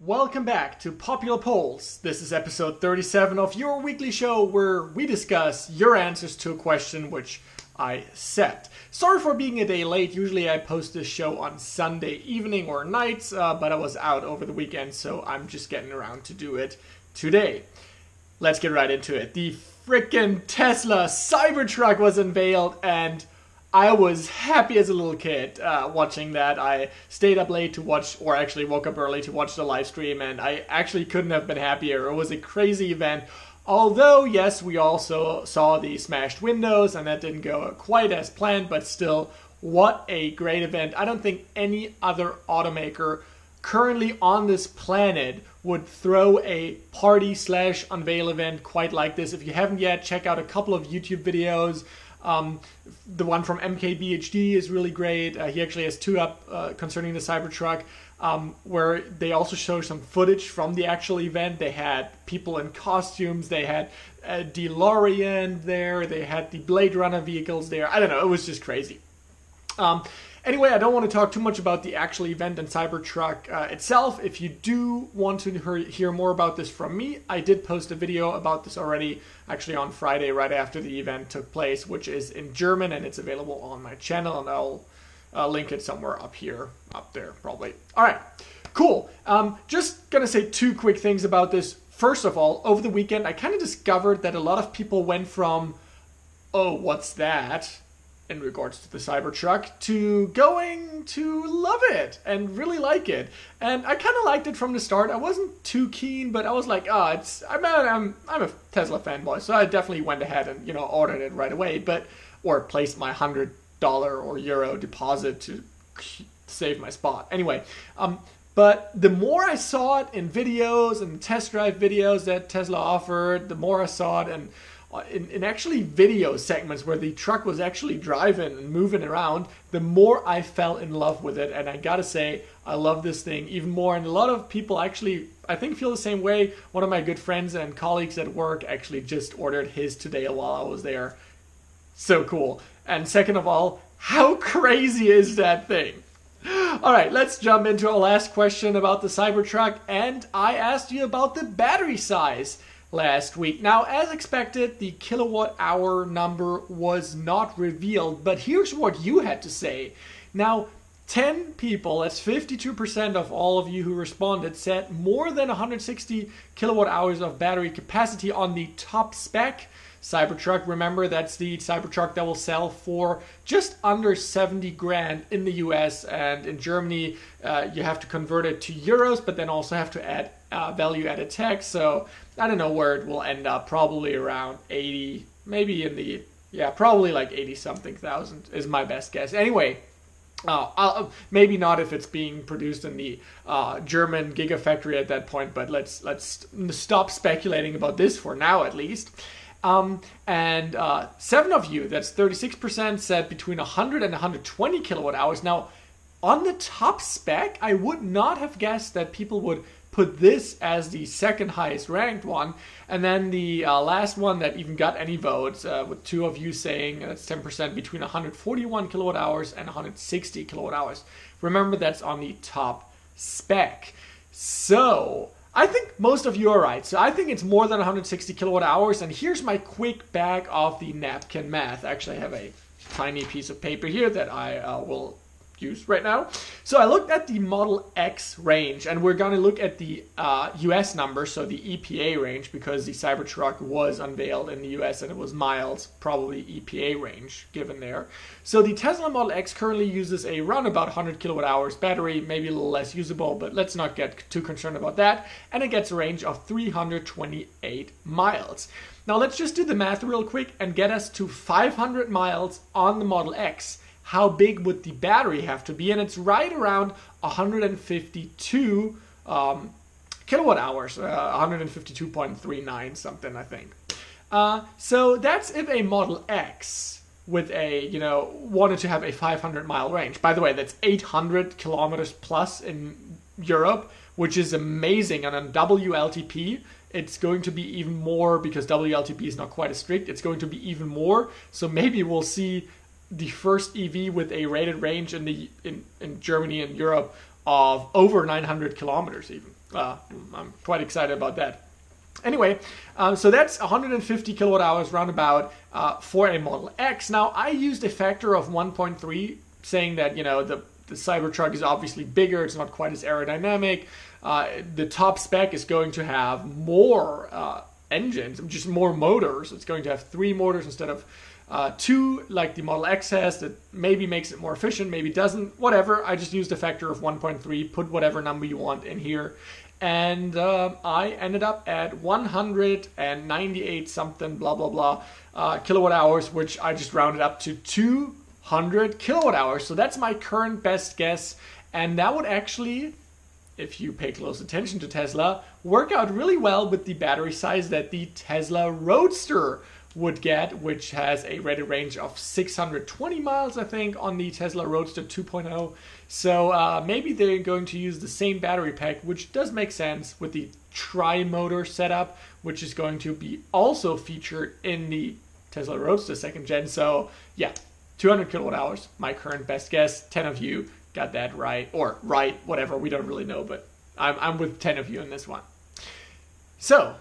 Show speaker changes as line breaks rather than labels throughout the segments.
Welcome back to Popular Polls. This is episode 37 of your weekly show where we discuss your answers to a question which I set. Sorry for being a day late. Usually I post this show on Sunday evening or nights, but I was out over the weekend, so I'm just getting around to do it today. Let's get right into it. The frickin' Tesla CYBERTRUCK was unveiled, and I was happy as a little kid watching that. I stayed up late to watch, or actually woke up early to watch the live stream, and I actually couldn't have been happier. It was a crazy event. Although, yes, we also saw the smashed windows, and that didn't go quite as planned, but still, what a great event. I don't think any other automaker currently on this planet would throw a party/unveil event quite like this. If you haven't yet, check out a couple of YouTube videos. The one from MKBHD is really great. He actually has two up concerning the Cybertruck, where they also show some footage from the actual event. They had people in costumes, they had a DeLorean there, they had the Blade Runner vehicles there. I don't know, it was just crazy. Anyway, I don't want to talk too much about the actual event and Cybertruck itself. If you do want to hear more about this from me, I did post a video about this already, actually on Friday, right after the event took place, which is in German, and it's available on my channel, and I'll link it somewhere up there, probably. All right, cool. Just gonna say two quick things about this. First of all, over the weekend, I kind of discovered that a lot of people went from, oh, what's that, in regards to the Cybertruck, to going to love it and really like it. And I kind of liked it from the start. I wasn't too keen, but I was like, oh, I'm a Tesla fanboy, so I definitely went ahead and ordered it right away, or placed my $100 or euro deposit to save my spot. Anyway, but the more I saw it in videos and test drive videos that Tesla offered, the more I saw it in actually video segments where the truck was actually driving and moving around, the more I fell in love with it. And I gotta say, I love this thing even more. And a lot of people actually, I think, feel the same way. One of my good friends and colleagues at work actually just ordered his today while I was there. So cool. And second of all, how crazy is that thing? All right, let's jump into our last question about the Cybertruck. And I asked you about the battery size last week. Now, as expected, the kilowatt hour number was not revealed, but here's what you had to say. Now, 10 people, that's 52% of all of you who responded, said more than 160 kilowatt hours of battery capacity on the top spec Cybertruck. Remember, that's the Cybertruck that will sell for just under 70 grand in the US, and in Germany you have to convert it to euros, but then also have to add value added tax. So I don't know where it will end up, probably around 80, maybe in the, probably like 80 something thousand is my best guess. Anyway, maybe not if it's being produced in the German gigafactory at that point, but let's stop speculating about this for now at least. And 7 of you, that's 36%, said between 100 and 120 kilowatt hours. Now, on the top spec, I would not have guessed that people would put this as the second highest ranked one. And then the last one that even got any votes, with 2 of you saying that's 10%, between 141 kilowatt hours and 160 kilowatt hours. Remember, that's on the top spec. So I think most of you are right. So I think it's more than 160 kilowatt hours. And here's my quick bag of the napkin math. Actually, I have a tiny piece of paper here that I will use right now. So I looked at the Model X range, and we're going to look at the US number, so the EPA range, because the Cybertruck was unveiled in the US and it was miles, probably EPA range given there. So the Tesla Model X currently uses a round about 100 kilowatt hours battery, maybe a little less usable, but let's not get too concerned about that. And it gets a range of 328 miles. Now let's just do the math real quick and get us to 500 miles on the Model X. How big would the battery have to be? And it's right around 152 kilowatt hours, 152.39 something, I think. So that's if a Model X with a, wanted to have a 500 mile range. By the way, that's 800 kilometers plus in Europe, which is amazing. And on WLTP, it's going to be even more, because WLTP is not quite as strict. It's going to be even more. So maybe we'll see the first EV with a rated range in Germany and Europe of over 900 kilometers even. I'm quite excited about that. Anyway, so that's 150 kilowatt hours roundabout for a Model X. Now, I used a factor of 1.3, saying that, you know, the Cybertruck is obviously bigger, it's not quite as aerodynamic. The top spec is going to have more engines, just more motors. It's going to have 3 motors instead of 2, like the Model X has. That maybe makes it more efficient, maybe doesn't, whatever. I just used a factor of 1.3, put whatever number you want in here. And I ended up at 198 something, blah, blah, blah, kilowatt hours, which I just rounded up to 200 kilowatt hours. So that's my current best guess. And that would actually, if you pay close attention to Tesla, work out really well with the battery size that the Tesla Roadster would get, which has a rated range of 620 miles, I think, on the Tesla Roadster 2.0. So maybe they're going to use the same battery pack, which does make sense with the tri-motor setup, which is going to be also featured in the Tesla Roadster 2nd gen. So yeah, 200 kilowatt hours, my current best guess. 10 of you got that right, or right, whatever, we don't really know, but I'm with 10 of you in this one. So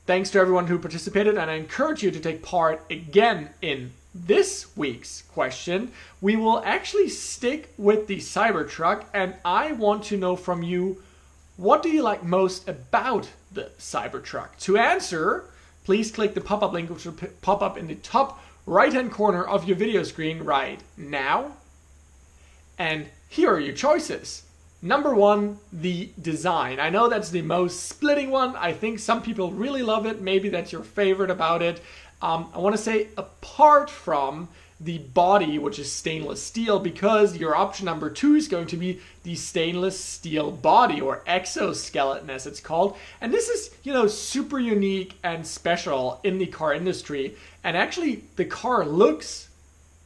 thanks to everyone who participated, and I encourage you to take part again in this week's question. We will actually stick with the Cybertruck, and I want to know from you, what do you like most about the Cybertruck? To answer, please click the pop-up link, which will pop up in the top right-hand corner of your video screen right now. And here are your choices. Number 1, the design. I know that's the most splitting one. I think some people really love it. Maybe that's your favorite about it. I want to say, apart from the body, which is stainless steel, because your option number 2 is going to be the stainless steel body, or exoskeleton as it's called. And this is, you know, super unique and special in the car industry. And actually, the car looks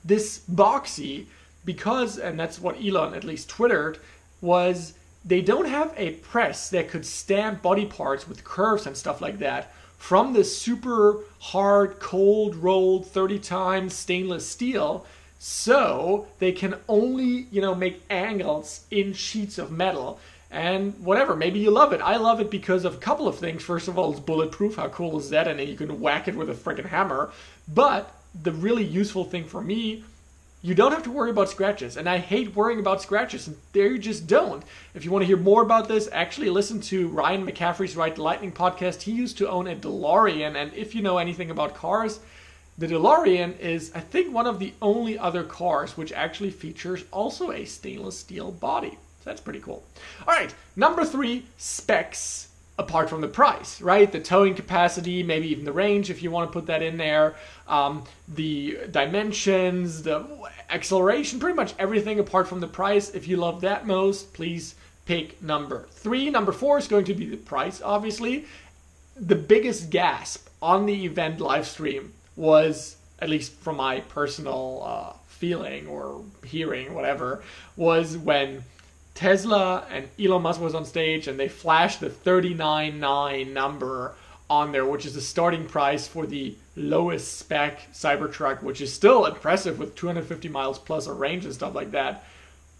this boxy because, and that's what Elon at least twittered, was they don't have a press that could stamp body parts with curves and stuff like that from the super hard, cold rolled 30 times stainless steel. So they can only, you know, make angles in sheets of metal. And whatever, maybe you love it. I love it because of a couple of things. First of all, it's bulletproof. How cool is that? And then you can whack it with a freaking hammer. But the really useful thing for me, you don't have to worry about scratches. And I hate worrying about scratches. And there you just don't. If you want to hear more about this, actually listen to Ryan McCaffrey's Ride the Lightning podcast. He used to own a DeLorean. And if you know anything about cars, the DeLorean is, I think, one of the only other cars which actually features also a stainless steel body. So that's pretty cool. All right, number 3, specs. Apart from the price, right? The towing capacity, maybe even the range if you want to put that in there, the dimensions, the acceleration, pretty much everything apart from the price. If you love that most, please pick number 3. Number 4 is going to be the price, obviously. The biggest gasp on the event live stream was, at least from my personal feeling or hearing, whatever, was when Tesla and Elon Musk was on stage and they flashed the 39.9 number on there, which is the starting price for the lowest spec Cybertruck, which is still impressive with 250 miles plus of range and stuff like that.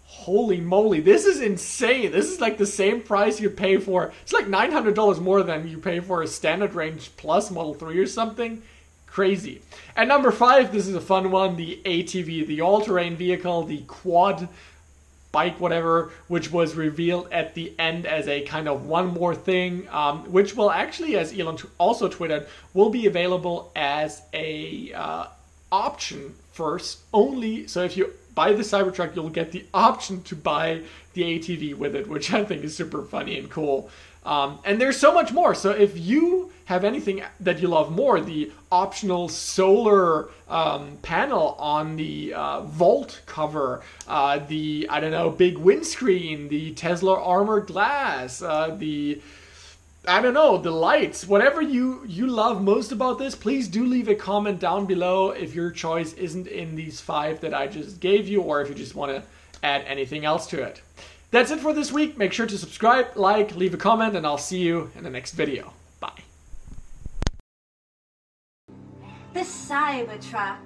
Holy moly, this is insane. This is like the same price you pay for, it's like $900 more than you pay for a standard range plus Model 3 or something. Crazy. And number 5, this is a fun one, the ATV, the all-terrain vehicle, the quad bike, whatever, which was revealed at the end as a kind of one more thing, which will actually, as Elon also tweeted, will be available as a option first only. So if you buy the Cybertruck, you'll get the option to buy the ATV with it, which I think is super funny and cool. And there's so much more. So if you have anything that you love more, the optional solar panel on the vault cover, the, I don't know, big windscreen, the Tesla armored glass, the, I don't know, the lights, whatever you love most about this, please do leave a comment down below if your choice isn't in these 5 that I just gave you, or if you just want to add anything else to it. That's it for this week. Make sure to subscribe, like, leave a comment, and I'll see you in the next video. Bye.
The Cybertruck.